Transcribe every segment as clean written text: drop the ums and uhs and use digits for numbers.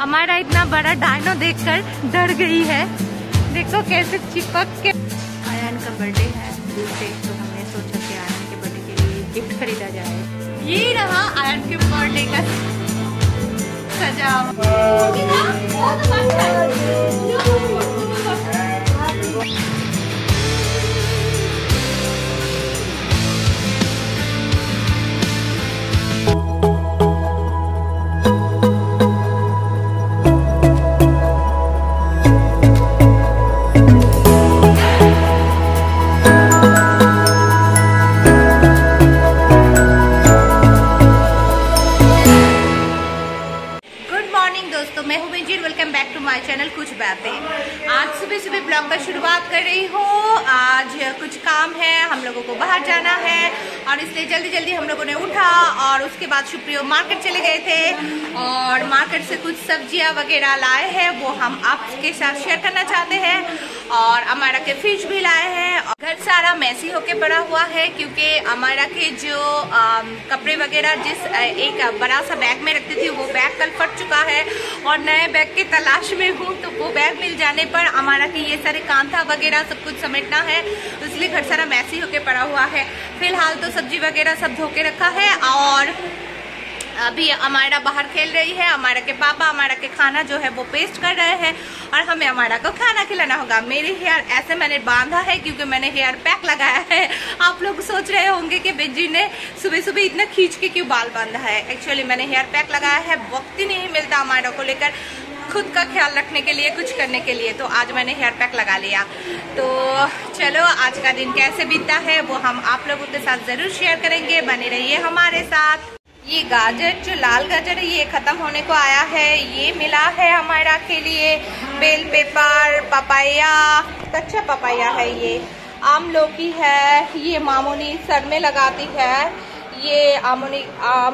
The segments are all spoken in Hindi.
हमारा इतना बड़ा डायनो देखकर डर गई है। देखो कैसे चिपक के। आयन का बर्थडे है दूसरे, तो हमने सोचा कि आयन के बर्थडे के लिए गिफ्ट खरीदा जाए। ये रहा आयन के बर्थडे का सजावट। चैनल कुछ बातें। आज सुबह सुबह ब्लॉग का शुरुआत कर रही हूँ। आज कुछ काम है, हम लोगों को बाहर जाना है और इसलिए जल्दी जल्दी हम लोगों ने उठा और उसके बाद सुप्रियो मार्केट चले गए थे और मार्केट से कुछ सब्जियां वगैरह लाए हैं, वो हम आपके साथ शेयर करना चाहते हैं। और अमारा के फिश भी लाए हैं। घर सारा मैसी होके पड़ा हुआ है क्योंकि अमारा के जो कपड़े वगैरह जिस एक बड़ा सा बैग में रखती थी वो बैग कल फट चुका है और नए बैग की तलाश में हूँ। तो वो बैग मिल जाने पर हमारा कि ये सारे कांथा वगैरह सब कुछ समेटना है, इसलिए घर सारा मैसी होके पड़ा हुआ है। फिलहाल तो सब्जी वगैरह सब धो के रखा है और अभी अमारा बाहर खेल रही है। अमारा के पापा अमारा के खाना जो है वो पेस्ट कर रहे हैं और हमें अमारा को खाना खिलाना होगा। मेरे हेयर ऐसे मैंने बांधा है क्योंकि मैंने हेयर पैक लगाया है। आप लोग सोच रहे होंगे कि बेजी ने सुबह सुबह इतना खींच के क्यों बाल बांधा है। एक्चुअली मैंने हेयर पैक लगाया है, वक्त ही नहीं मिलता अमारा को लेकर खुद का ख्याल रखने के लिए, कुछ करने के लिए, तो आज मैंने हेयर पैक लगा लिया। तो चलो आज का दिन कैसे बीतता है वो हम आप लोगों के साथ जरूर शेयर करेंगे, बने रहिए हमारे साथ। ये गाजर जो लाल गाजर है ये खत्म होने को आया है, ये मिला है हमारा के लिए। बेल पेपर, पपाया, कच्चा पपाया है, ये आम लौकी है, ये मामूनी सर में लगाती है। ये आम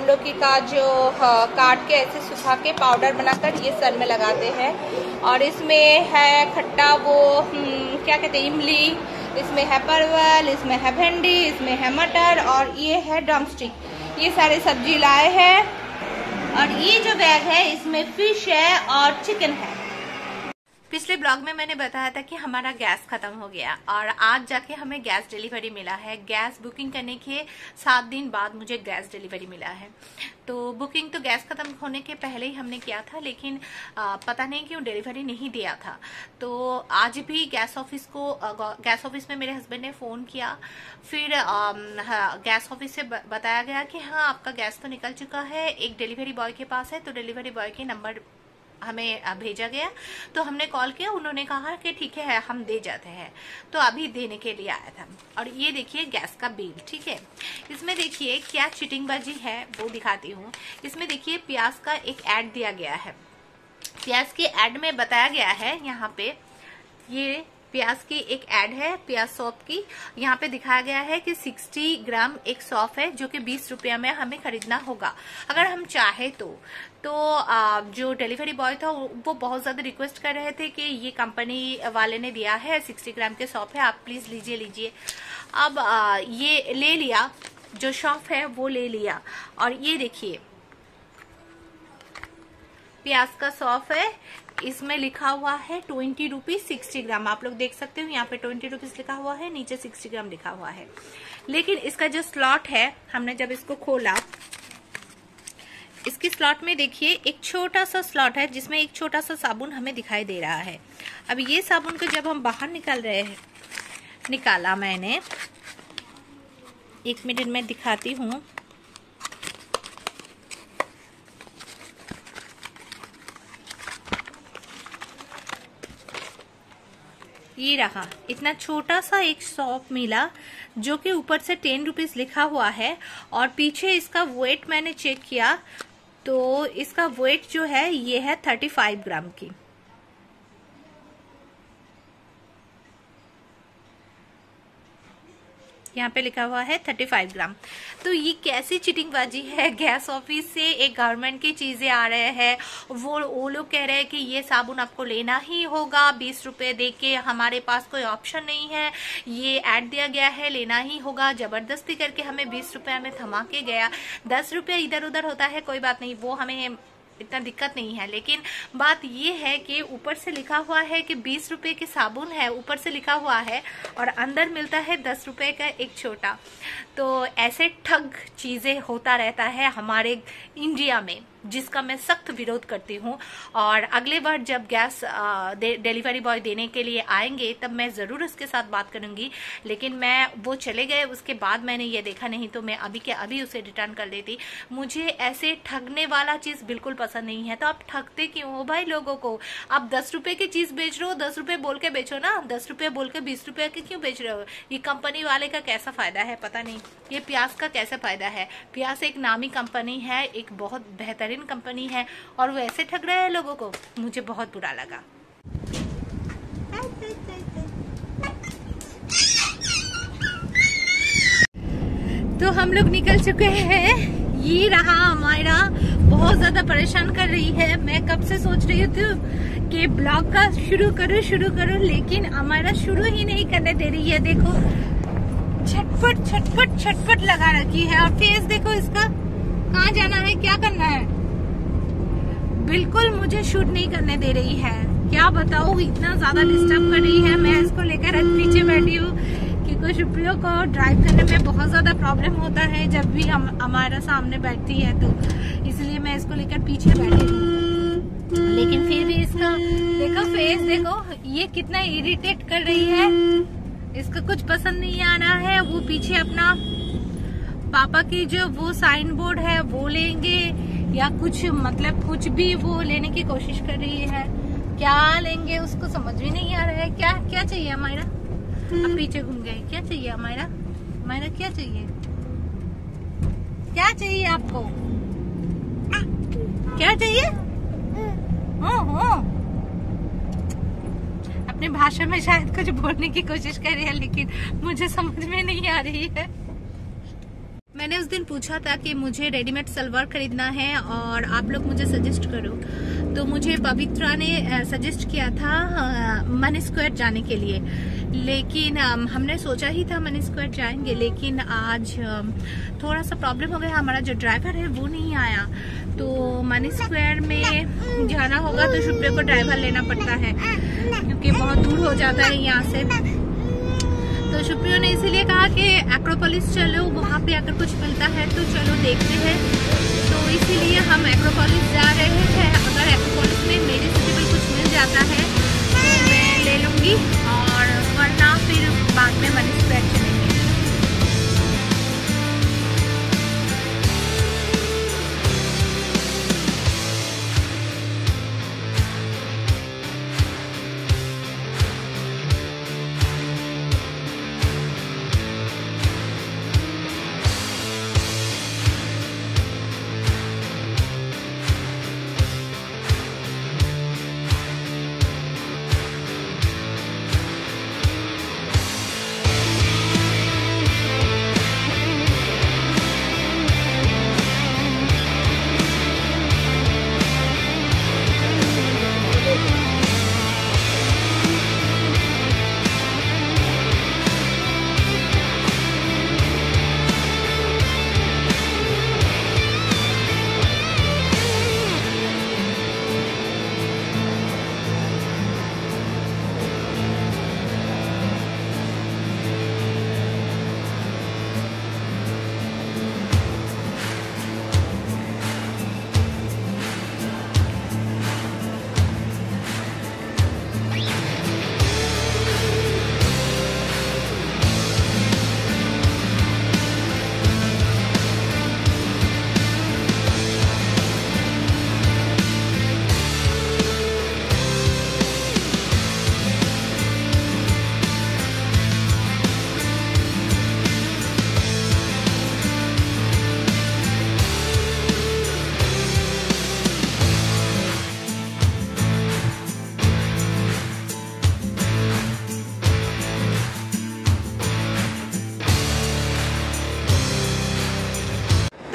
लौकी का जो काट के ऐसे सुखा के पाउडर बनाकर ये सर में लगाते हैं। और इसमें है खट्टा वो क्या कहते हैं, इमली, इसमें है परवल, इसमें है भिंडी, इसमें है मटर और ये है ड्रमस्टिक। ये सारे सब्जी लाए हैं और ये जो बैग है इसमें फिश है और चिकन है। पिछले ब्लॉग में मैंने बताया था कि हमारा गैस खत्म हो गया और आज जाके हमें गैस डिलीवरी मिला है। गैस बुकिंग करने के 7 दिन बाद मुझे गैस डिलीवरी मिला है। तो बुकिंग तो गैस खत्म होने के पहले ही हमने किया था, लेकिन पता नहीं क्यों डिलीवरी नहीं दिया था। तो आज भी गैस ऑफिस में मेरे हस्बैंड ने फोन किया, फिर गैस ऑफिस से बताया गया कि हाँ आपका गैस तो निकल चुका है, एक डिलीवरी बॉय के पास है। तो डिलीवरी बॉय के नंबर हमें भेजा गया, तो हमने कॉल किया, उन्होंने कहा कि ठीक है हम दे जाते हैं। तो अभी देने के लिए आया था। और ये देखिए गैस का बिल, ठीक है। इसमें देखिए क्या चीटिंगबाजी है वो दिखाती हूँ। इसमें देखिए प्याज का एक ऐड दिया गया है। प्याज के ऐड में बताया गया है, यहाँ पे ये प्याज की एक ऐड है, प्याज सौंफ की। यहाँ पे दिखाया गया है कि 60 ग्राम एक सौंफ है जो कि 20 रुपया में हमें खरीदना होगा अगर हम चाहे तो। जो डिलीवरी बॉय था वो बहुत ज्यादा रिक्वेस्ट कर रहे थे कि ये कंपनी वाले ने दिया है 60 ग्राम के सौंफ है, आप प्लीज लीजिए। अब ये ले लिया, जो सौंफ है वो ले लिया और ये देखिए प्याज का सौंफ है, इसमें लिखा हुआ है 20 रुपीज 60 ग्राम। आप लोग देख सकते हो यहाँ पे 20 रुपीज लिखा हुआ है, नीचे 60 ग्राम लिखा हुआ है। लेकिन इसका जो स्लॉट है, हमने जब इसको खोला, इसके स्लॉट में देखिए एक छोटा सा स्लॉट है जिसमें एक छोटा सा साबुन हमें दिखाई दे रहा है। अब ये साबुन को जब हम बाहर निकाला मैंने, 1 मिनट में दिखाती हूँ। ये रहा, इतना छोटा सा एक सौंफ मिला जो कि ऊपर से 10 रुपीज लिखा हुआ है और पीछे इसका वेट मैंने चेक किया तो इसका वेट जो है ये है 35 ग्राम की। यहाँ पे लिखा हुआ है 35 ग्राम। तो ये कैसी चीटिंगबाजी है, गैस ऑफिस से एक गवर्नमेंट की चीजें आ रहे हैं, वो लोग कह रहे हैं कि ये साबुन आपको लेना ही होगा 20 रुपए दे के, हमारे पास कोई ऑप्शन नहीं है, ये ऐड दिया गया है लेना ही होगा। जबरदस्ती करके हमें 20 रुपए में थमा के गया। 10 रुपये इधर उधर होता है कोई बात नहीं, वो हमें इतना दिक्कत नहीं है। लेकिन बात ये है कि ऊपर से लिखा हुआ है कि 20 रुपए की साबुन है, ऊपर से लिखा हुआ है, और अंदर मिलता है 10 रुपए का एक छोटा। तो ऐसे ठग चीजें होता रहता है हमारे इंडिया में, जिसका मैं सख्त विरोध करती हूँ। और अगले बार जब गैस डिलीवरी बॉय देने के लिए आएंगे तब मैं जरूर उसके साथ बात करूंगी। लेकिन मैं वो चले गए, उसके बाद मैंने ये देखा, नहीं तो मैं अभी के अभी उसे रिटर्न कर देती। मुझे ऐसे ठगने वाला चीज बिल्कुल पसंद नहीं है। तो आप ठगते क्यों हो भाई लोगों को? आप 10 रुपए की चीज बेच रहे हो, 10 रुपए बोल के बेचो ना, 10 रुपए बोल के 20 रुपए की क्यों बेच रहे हो? ये कंपनी वाले का कैसा फायदा है पता नहीं। ये प्याज का कैसा फायदा है? प्याज एक नामी कंपनी है, एक बहुत बेहतरीन कंपनी है, और वो ऐसे ठग रहे हैं लोगों को। मुझे बहुत बुरा लगा। तो हम लोग निकल चुके हैं। ये रहा हमारा, बहुत ज्यादा परेशान कर रही है। मैं कब से सोच रही थी कि ब्लॉग का शुरू करो, लेकिन हमारा शुरू ही नहीं करने दे रही है। देखो छटपट लगा रखी है, और फेस देखो इसका, कहाँ जाना है, क्या करना है, बिल्कुल मुझे शूट नहीं करने दे रही है। क्या बताऊँ, इतना ज्यादा डिस्टर्ब कर रही है। मैं इसको लेकर पीछे बैठी हूँ क्योंकि शुक्रियों को ड्राइव करने में बहुत ज्यादा प्रॉब्लम होता है जब भी हम हमारा सामने बैठती है, तो इसलिए मैं इसको लेकर पीछे बैठी हूँ। लेकिन फिर भी इसका देखो फेस देखो, ये कितना इरिटेट कर रही है। इसका कुछ पसंद नहीं आ रहा है। वो पीछे अपना पापा की जो वो साइन बोर्ड है वो लेंगे, या कुछ मतलब कुछ भी वो लेने की कोशिश कर रही है। क्या लेंगे उसको समझ भी नहीं आ रहा है। क्या चाहिए हमारा? अब पीछे घूम गए। क्या चाहिए हमारा? क्या चाहिए? क्या चाहिए आपको? क्या चाहिए? हो अपने भाषा में शायद कुछ बोलने की कोशिश कर रही है, लेकिन मुझे समझ में नहीं आ रही है। मैंने उस दिन पूछा था कि मुझे रेडीमेड सलवार खरीदना है और आप लोग मुझे सजेस्ट करो, तो मुझे पवित्रा ने सजेस्ट किया था मनी स्क्वायर जाने के लिए। लेकिन हमने सोचा ही था मनी स्क्वायर जाएंगे, लेकिन आज थोड़ा सा प्रॉब्लम हो गया। हमारा जो ड्राइवर है वो नहीं आया, तो मनी स्क्वायर में जाना होगा तो शुक्र को ड्राइवर लेना पड़ता है क्योंकि बहुत दूर हो जाता है यहाँ से। तो शुक्रिया ने इसीलिए कहा कि एक्रोपोलिस चलो, वहाँ पे अगर कुछ मिलता है तो चलो देखते हैं। तो इसीलिए हम एक्रोपोलिस जा रहे हैं। अगर एक्रोपोलिस में मेरे सुटेबल कुछ मिल जाता है तो मैं ले लूँगी, और वरना फिर बाद में मनी स्क्वायर चलेंगे।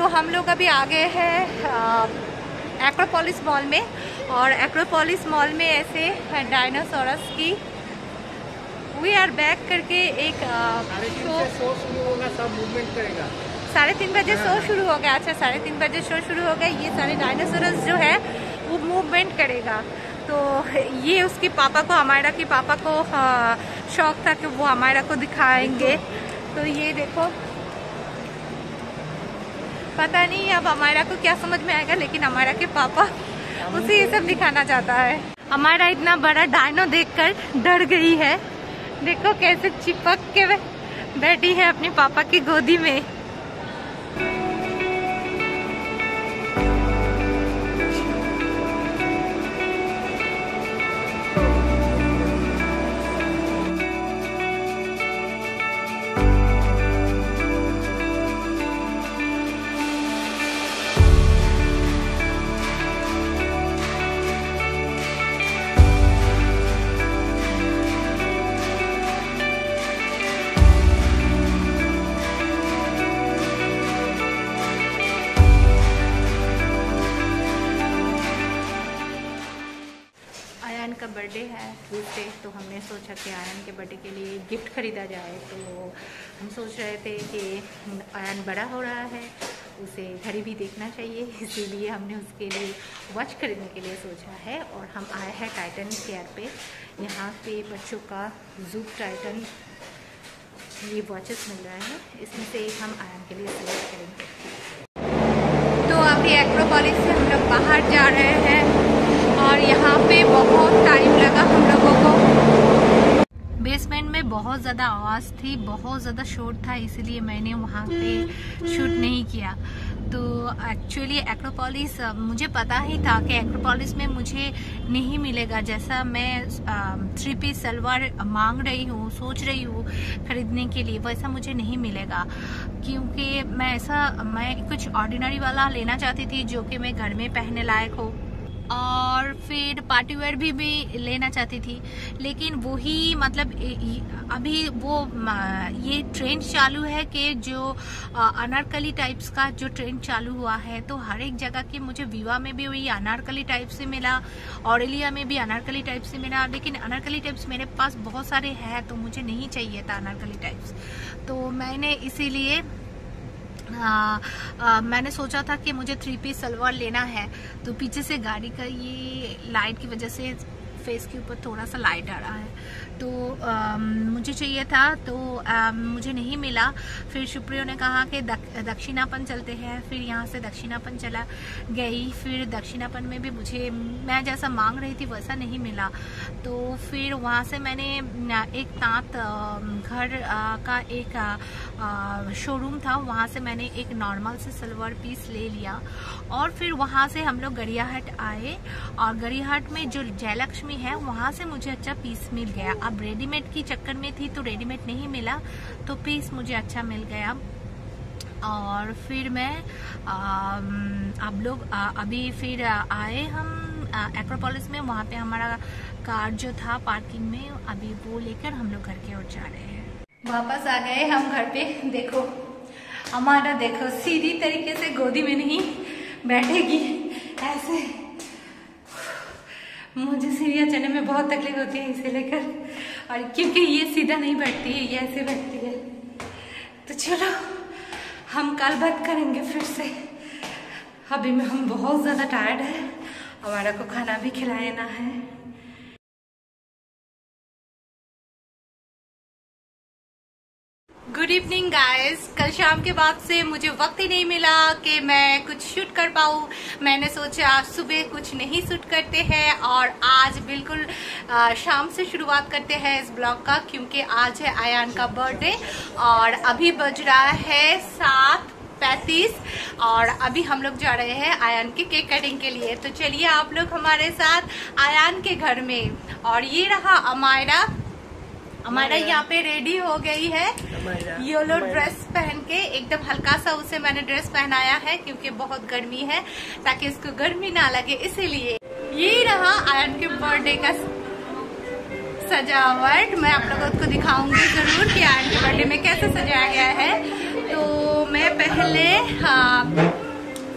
हम लोग अभी आ गए हैं एक्रोपोलिस मॉल में, और एक्रोपोलिस मॉल में ऐसे डायनासोरस की वी आर बैक करके एक शो सब मूवमेंट करेगा। 3:30 बजे शो शुरू हो गया। अच्छा 3:30 बजे शो शुरू हो गया। ये सारे डायनासोरस जो है वो मूवमेंट करेगा। तो ये उसके पापा को, अमायरा के पापा को शौक था कि वो अमायरा को दिखाएंगे। तो ये देखो, पता नहीं अब अमायरा को क्या समझ में आएगा, लेकिन अमायरा के पापा उसे ये सब दिखाना चाहता है। अमायरा इतना बड़ा डायनो देखकर डर गई है। देखो कैसे चिपक के बैठी है अपने पापा की गोदी में। का बर्थडे है ट्यूसडे, तो हमने सोचा कि आयन के बर्थडे के लिए गिफ्ट खरीदा जाए। तो हम सोच रहे थे कि आयन बड़ा हो रहा है, उसे घड़ी भी देखना चाहिए, इसीलिए हमने उसके लिए वॉच खरीदने के लिए सोचा है। और हम आए हैं टाइटन केयर पे। यहाँ पे बच्चों का जूप टाइटन ये वॉचेस मिल रहा है, इसमें से एक हम आयन के लिए सिलेक्ट करेंगे। तो अभी एक्रोपोलिस से हम लोग बाहर जा रहे हैं और यहाँ पे बहुत टाइम लगा हम लोगों को। बेसमेंट में बहुत ज़्यादा आवाज़ थी, बहुत ज़्यादा शोर था, इसीलिए मैंने वहाँ पे शूट नहीं किया। तो एक्चुअली एक्रोपोलिस मुझे पता ही था कि एक्रोपोलिस में मुझे नहीं मिलेगा। जैसा मैं 3 पीस सलवार मांग रही हूँ, सोच रही हूँ खरीदने के लिए, वैसा मुझे नहीं मिलेगा। क्योंकि मैं कुछ ऑर्डिनरी वाला लेना चाहती थी जो कि मैं घर में पहनने लायक हो, और फिर पार्टी वेयर भी लेना चाहती थी। लेकिन वही मतलब अभी वो ये ट्रेंड चालू है कि जो अनारकली टाइप्स का जो ट्रेंड चालू हुआ है, तो हर एक जगह के मुझे विवा में भी वही अनारकली टाइप से मिला, ऑरेलिया में भी अनारकली टाइप से मिला। लेकिन अनारकली टाइप्स मेरे पास बहुत सारे हैं, तो मुझे नहीं चाहिए था अनारकली टाइप्स। तो मैंने इसीलिए मैंने सोचा था कि मुझे 3 पीस सलवार लेना है। तो पीछे से गाड़ी का ये लाइट की वजह से फेस के ऊपर थोड़ा सा लाइट आ रहा है, तो मुझे चाहिए था, तो मुझे नहीं मिला। फिर सुप्रियो ने कहा कि दक्षिणापन चलते हैं। फिर यहाँ से दक्षिणापन चला गई। फिर दक्षिणापन में भी मुझे मैं जैसा मांग रही थी वैसा नहीं मिला। तो फिर वहाँ से मैंने एक तात घर का एक शोरूम था, वहाँ से मैंने एक नॉर्मल से सलवार पीस ले लिया। और फिर वहाँ से हम लोग गरियाहट आए, और गरियाहट में जो जयलक्ष्मी है वहाँ से मुझे अच्छा पीस मिल गया। अब रेडीमेड की चक्कर में थी तो रेडीमेड नहीं मिला, तो पीस मुझे अच्छा मिल गया। और फिर मैं अब लोग अभी फिर आए हम एक्रोपोलिस में। वहाँ पे हमारा कार जो था पार्किंग में, अभी वो लेकर हम लोग घर की ओर जा रहे हैं। वापस आ गए हम घर पे। देखो हमारा, देखो सीधी तरीके से गोदी में नहीं बैठेगी, ऐसे मुझे सीढ़ियाँ चढ़ने में बहुत तकलीफ होती है इसे लेकर, और क्योंकि ये सीधा नहीं बैठती है, ये ऐसे बैठती है। तो चलो हम कल बात करेंगे फिर से। अभी में हम बहुत ज़्यादा टायर्ड है, हमारा को खाना भी खिलाना है। Good evening guys. कल शाम के बाद से मुझे वक्त ही नहीं मिला कि मैं कुछ शूट कर पाऊँ। मैंने सोचा आज सुबह कुछ नहीं शूट करते हैं, और आज बिल्कुल शाम से शुरुआत करते हैं इस ब्लॉग का, क्योंकि आज है आयान का बर्थडे। और अभी बज रहा है 7:35 और अभी हम लोग जा रहे हैं आयान के केक कटिंग के लिए। तो चलिए आप लोग हमारे साथ आयान के घर में। और ये रहा अमायरा। हमारा यहाँ पे रेडी हो गई है, येलो ड्रेस पहन के। एकदम हल्का सा उसे मैंने ड्रेस पहनाया है क्योंकि बहुत गर्मी है, ताकि इसको गर्मी ना लगे, इसीलिए। ये रहा आयन के बर्थडे का सजावट। मैं आप लोगों को दिखाऊंगी जरूर कि आयन के बर्थडे में कैसे सजाया गया है। तो मैं पहले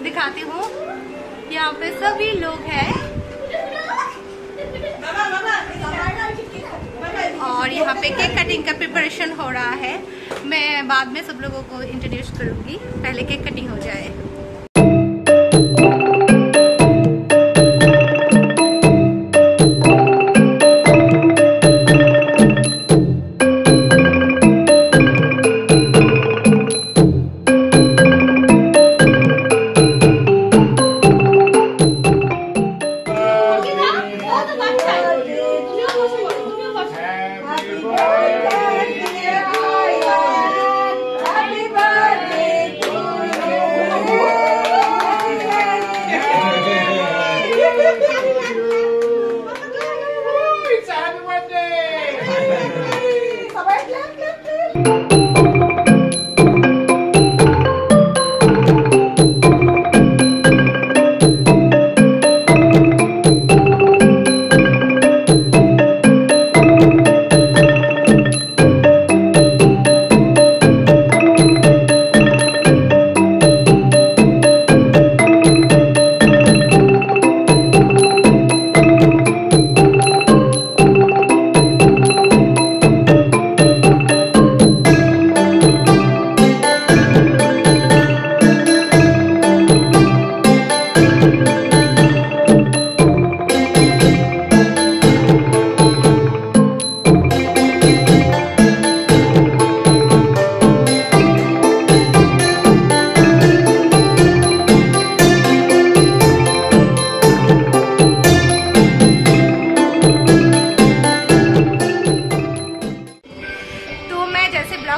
दिखाती हूँ। यहाँ पे सभी लोग हैं और यहाँ पे केक कटिंग का प्रिपरेशन हो रहा है। मैं बाद में सब लोगों को इंट्रोड्यूस करूँगी, पहले केक कटिंग हो जाए।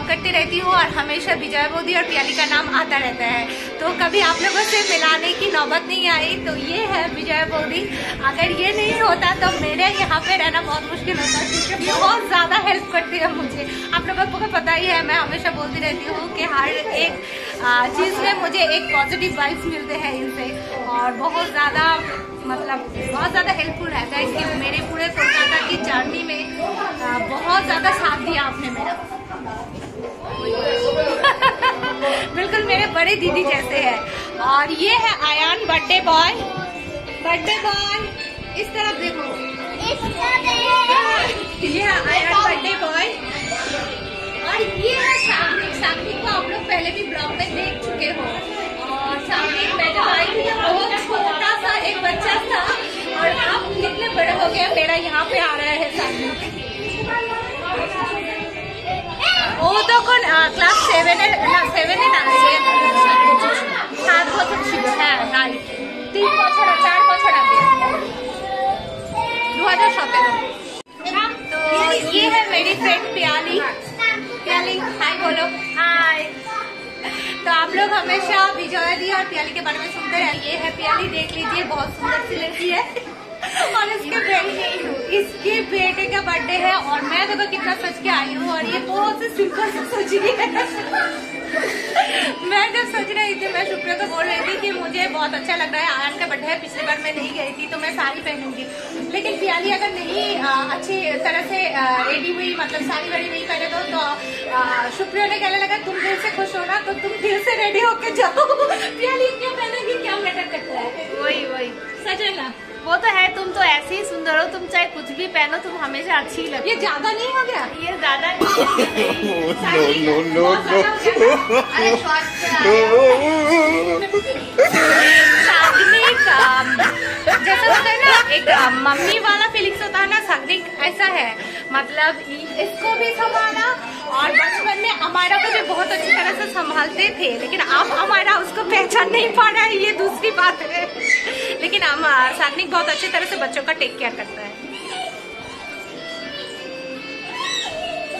करती रहती हूँ और हमेशा विजय बोधी और प्याली का नाम आता रहता है, तो कभी आप लोगों से मिलाने की नौबत नहीं आई। तो ये है विजय बोधी। अगर ये नहीं होता तो मेरे यहाँ पे रहना बहुत मुश्किल होता, क्योंकि बहुत ज़्यादा हेल्प करती है मुझे। आप लोगों को पता ही है, मैं हमेशा बोलती रहती हूँ कि हर एक चीज़ में मुझे एक पॉजिटिव वाइब्स मिलते हैं इनसे, और बहुत ज़्यादा बहुत ज़्यादा हेल्पफुल रहता है। इसके मेरे पूरे कोलकाता की जर्नी में बहुत ज़्यादा साथ दिया आपने मेरा। बिल्कुल मेरे बड़े दीदी जैसे है। और ये है आयान बर्थडे बॉय। इस तरफ देखो, ये है आयान बर्थडे बॉय। और ये है सागनिक को आप लोग पहले भी ब्लॉग में देख चुके हो। और सागनिक मैं जब आई थी बहुत छोटा सा एक बच्चा था, और अब कितने बड़े हो गए, मेरा यहाँ पे आ रहा है सागनिक। ও তখন ক্লাস 7 এ না 7 বছর ছিল। হ্যাঁ তাই 3 বছর 4 বছর আগে 2017। तो ये है मेरी फ्रेंड प्याली। हाय बोलो। हाय। तो आप लोग हमेशा विजय दी और प्याली के बारे में सुनते रहे। ये है प्याली, देख लीजिए बहुत सुंदर सी लड़की है। और इसके बेटे का बर्थडे है, और मैं देखो कितना सच के आई हूँ, और ये बहुत से सिंपल से सच रही है। मैं जब सच रही थी, मैं शुक्रिया को बोल रही थी कि मुझे बहुत अच्छा लग रहा है, आयन का बर्थडे है, पिछली बार मैं नहीं गई थी तो मैं साड़ी पहनूंगी। लेकिन प्याली अगर नहीं अच्छी तरह से रेडी हुई, मतलब साड़ी वाड़ी नहीं पहने तो शुक्रिया ने कहने लगा तुम दिल से खुश हो ना, तो तुम दिल से रेडी होके जाओ। प्याली क्या पहनेगी, क्या मैटर करता है। वही सच है ना, वो तो है। तुम तो ऐसे ही सुंदर हो, तुम चाहे कुछ भी पहनो तुम हमेशा अच्छी लगती। ये ज्यादा नहीं हो गया? ये ज्यादा नहीं। जैसा होता है ना, एक मम्मी वाला फीलिंग्स होता है ना, सागनिक ऐसा है। मतलब इसको भी संभाला, और बचपन में हमारा को भी बहुत अच्छी तरह से संभालते थे, लेकिन अब हमारा उसको पहचान नहीं पा रहा है, ये दूसरी बात है। लेकिन हम सागनिक बहुत अच्छी तरह से बच्चों का टेक केयर करता है।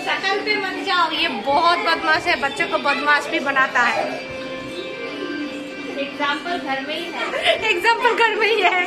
शकल पे मत जाओ, ये बहुत बदमाश है, बच्चों को बदमाश भी बनाता है। एग्जाम्पल घर में ही है।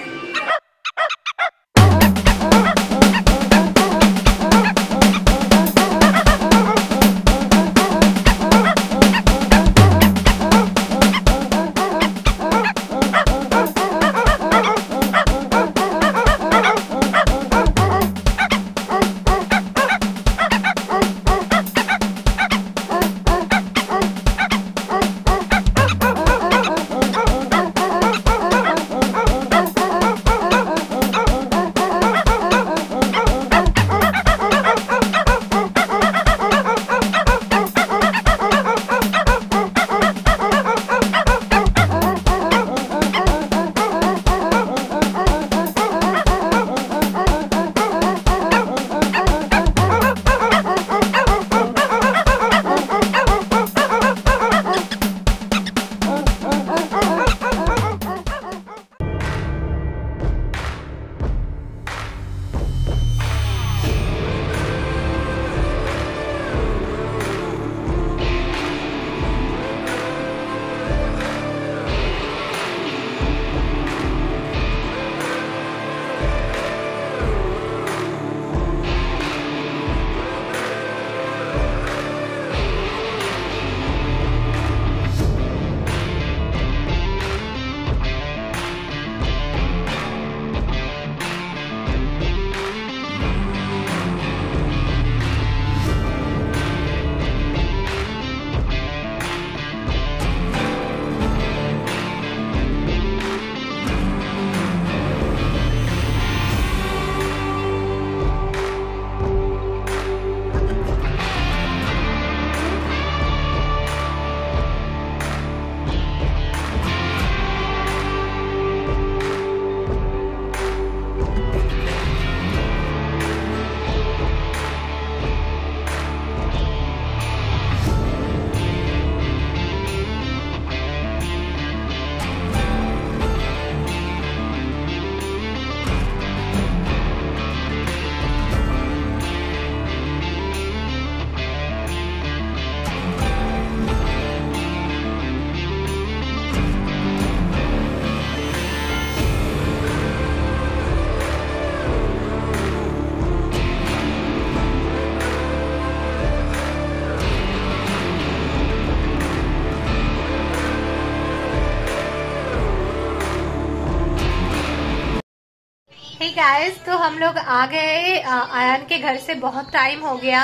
गाइस, तो हम लोग आ गए आयान के घर से। बहुत टाइम हो गया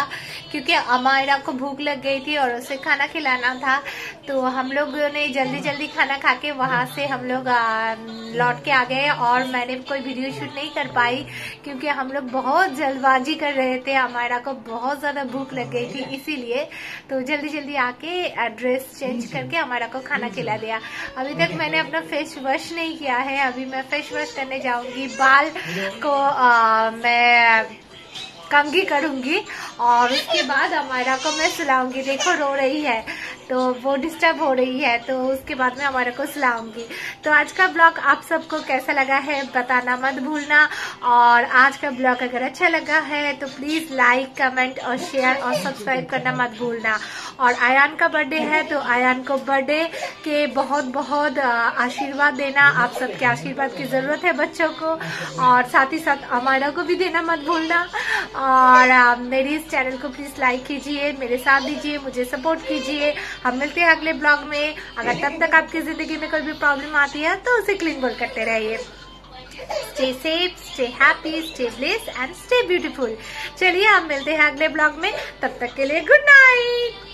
क्योंकि अमायरा को भूख लग गई थी और उसे खाना खिलाना था। तो हम लोग ने जल्दी जल्दी खाना खा के वहाँ से हम लोग लौट के आ गए। और मैंने कोई वीडियो शूट नहीं कर पाई क्योंकि हम लोग बहुत जल्दबाजी कर रहे थे। अमायरा को बहुत ज़्यादा भूख लग गई थी, इसीलिए तो जल्दी जल्दी आके ड्रेस चेंज करके अमायरा को खाना खिला दिया। अभी तक मैंने अपना फेस वॉश नहीं किया है, अभी मैं फेस वॉश करने जाऊंगी। बाल को मैं कंघी करूंगी और उसके बाद अमायरा को मैं सुलाऊंगी। देखो रो रही है तो वो डिस्टर्ब हो रही है, तो उसके बाद में अमायरा को सुलाऊंगी। तो आज का ब्लॉग आप सबको कैसा लगा है बताना मत भूलना। और आज का ब्लॉग अगर अच्छा लगा है तो प्लीज लाइक, कमेंट और शेयर और सब्सक्राइब करना मत भूलना। और आयान का बर्थडे है तो आयान को बर्थडे के बहुत बहुत आशीर्वाद देना। आप सबके आशीर्वाद की जरूरत है बच्चों को, और साथ ही साथ अमायरा को भी देना मत भूलना। और मेरी इस चैनल को प्लीज लाइक कीजिए, मेरे साथ दीजिए, मुझे सपोर्ट कीजिए। हम मिलते हैं अगले ब्लॉग में। अगर तब तक आपकी जिंदगी में कोई भी प्रॉब्लम आती है तो उसे क्लीन बोल करते रहिए। Stay safe, stay happy, stay blessed and stay beautiful. चलिए हम मिलते हैं अगले ब्लॉग में, तब तक के लिए गुड नाइट।